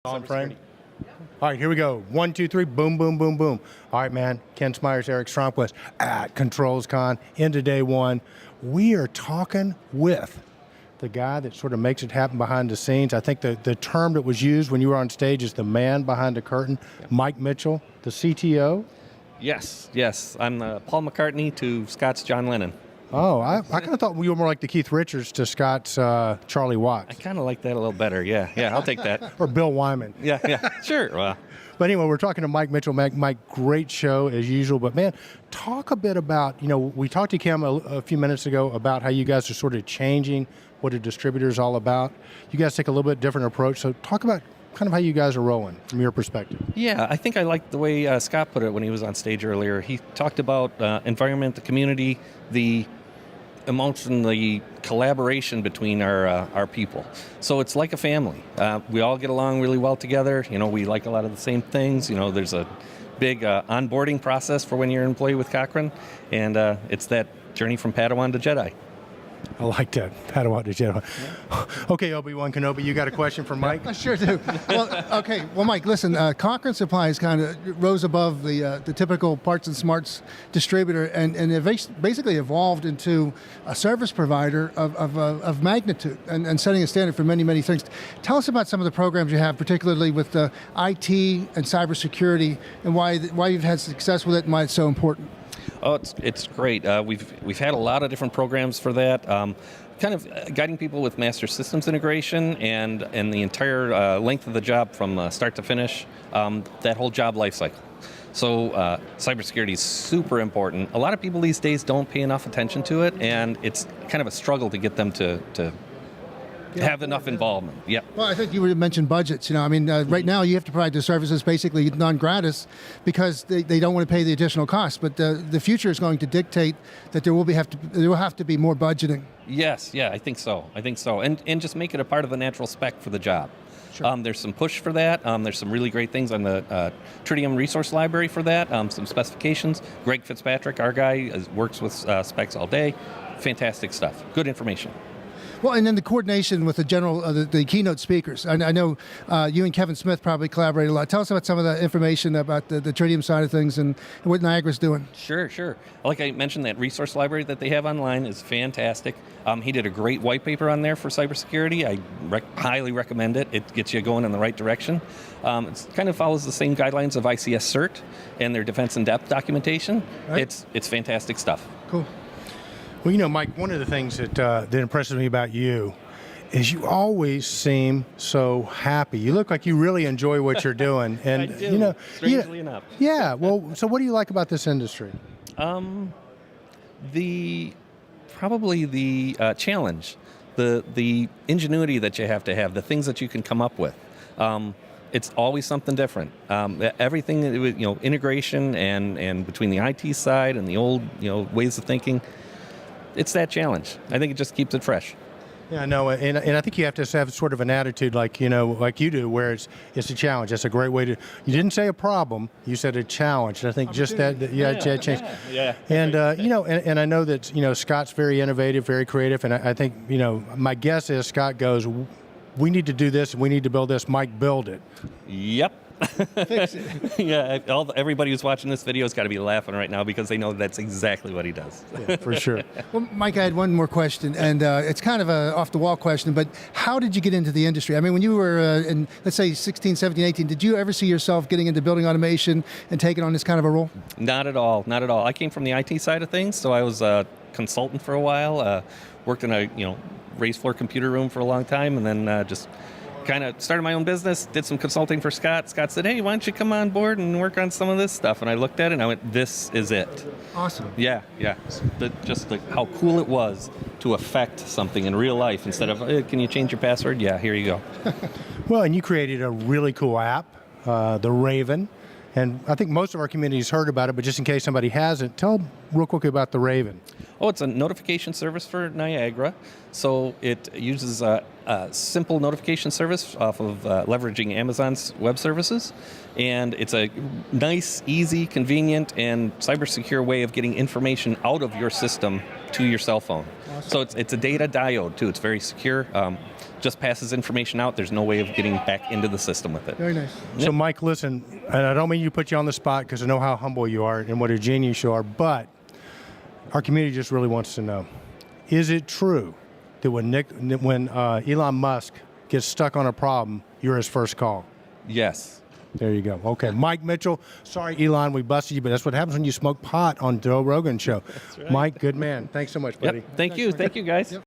On frame. All right, here we go. 1, 2, 3, boom, boom, boom, boom. All right, man. Ken Smyers, Eric Stromquist at ControlsCon into day one. We are talking with the guy that sort of makes it happen behind the scenes. I think the term that was used when you were on stage is the man behind the curtain, Mike Mitchell, the CTO. Yes. I'm Paul McCartney to Scott's John Lennon. Oh, I kind of thought you were more like the Keith Richards to Scott's Charlie Watts. I kind of like that a little better. Yeah, I'll take that. Or Bill Wyman. Yeah, sure. Well, but anyway, we're talking to Mike Mitchell. Mike, great show as usual. But man, talk a bit about, we talked to Kim a few minutes ago about how you guys are sort of changing what a distributor is all about. You guys take a little bit different approach. So talk about kind of how you guys are rolling from your perspective. Yeah, I think I liked the way Scott put it when he was on stage earlier. He talked about environment, the community, the emotion, the collaboration between our people. So it's like a family. We all get along really well together. We like a lot of the same things. There's a big onboarding process for when you're an employee with Cochrane, and it's that journey from Padawan to Jedi. I like that, Padawan to Jedi. Yeah. Okay, Obi-Wan Kenobi, you got a question for Mike? I sure do. Well, Mike, listen, Cochrane Supply is kind of rose above the typical parts and smarts distributor, and it basically evolved into a service provider of magnitude and setting a standard for many, many things. Tell us about some of the programs you have, particularly with IT and cybersecurity, and why you've had success with it and why it's so important. Oh, it's great. We've had a lot of different programs for that. Kind of guiding people with master systems integration and the entire length of the job from start to finish, that whole job life cycle. So cybersecurity is super important. A lot of people these days don't pay enough attention to it, and it's kind of a struggle to get them to have enough involvement. Yeah. Well, I think you mentioned budgets. Right now you have to provide the services basically non-gratis because they don't want to pay the additional costs. But the future is going to dictate that there will have to be more budgeting. Yes. Yeah. I think so. And just make it a part of the natural spec for the job. Sure. There's some push for that. There's some really great things on the Tritium resource library for that. Some specifications. Greg Fitzpatrick, our guy, works with specs all day. Fantastic stuff. Good information. Well, and then the coordination with the keynote speakers. I know you and Kevin Smith probably collaborate a lot. Tell us about some of the information about the Tritium side of things and what Niagara's doing. Sure. Like I mentioned, that resource library that they have online is fantastic. He did a great white paper on there for cybersecurity. I highly recommend it. It gets you going in the right direction. It kind of follows the same guidelines of ICS CERT and their defense in depth documentation. Right. It's fantastic stuff. Cool. Well, Mike, one of the things that impresses me about you is you always seem so happy. You look like you really enjoy what you're doing. And I do, strangely enough. Yeah, well, so what do you like about this industry? Probably the challenge, the ingenuity that you have to have, the things that you can come up with. It's always something different. Everything, integration and between the IT side and the old, ways of thinking. It's that challenge. I think it just keeps it fresh. Yeah, no, and I think you have to have sort of an attitude like you do, where it's a challenge. That's a great way to. You didn't say a problem. You said a challenge. And I think just that change. Yeah. And and I know that Scott's very innovative, very creative, and I think my guess is Scott goes, we need to do this, we need to build this. Mike, build it. Yep. Fix it. Yeah, everybody who's watching this video has got to be laughing right now because they know that's exactly what he does. Yeah, for sure. Well, Mike, I had one more question, and it's kind of a off-the-wall question, but how did you get into the industry? I mean, when you were in, let's say, 16, 17, 18, did you ever see yourself getting into building automation and taking on this kind of a role? Not at all. I came from the IT side of things, so I was a consultant for a while, worked in a raised floor computer room for a long time, and then just kind of started my own business, did some consulting for Scott. Scott said, hey, why don't you come on board and work on some of this stuff? And I looked at it and I went, this is it. Awesome. Yeah. Just how cool it was to affect something in real life instead of, hey, can you change your password? Yeah, here you go. Well, and you created a really cool app, the Raven. And I think most of our community's heard about it, but just in case somebody hasn't, tell real quickly about the Raven. Oh, it's a notification service for Niagara. So it uses a simple notification service off of leveraging Amazon's web services. And it's a nice, easy, convenient, and cyber-secure way of getting information out of your system to your cell phone. Awesome. So it's a data diode, too. It's very secure. Just passes information out. There's no way of getting back into the system with it. Very nice. Yep. So, Mike, listen, and I don't mean to put you on the spot because I know how humble you are and what a genius you are, but our community just really wants to know, is it true that when Elon Musk gets stuck on a problem, you're his first call? Yes. There you go. Okay. Mike Mitchell, sorry, Elon, we busted you, but that's what happens when you smoke pot on Joe Rogan's show. That's right. Mike, good man. Thanks so much, buddy. Yep. Thank you. Thank you, guys. Yep.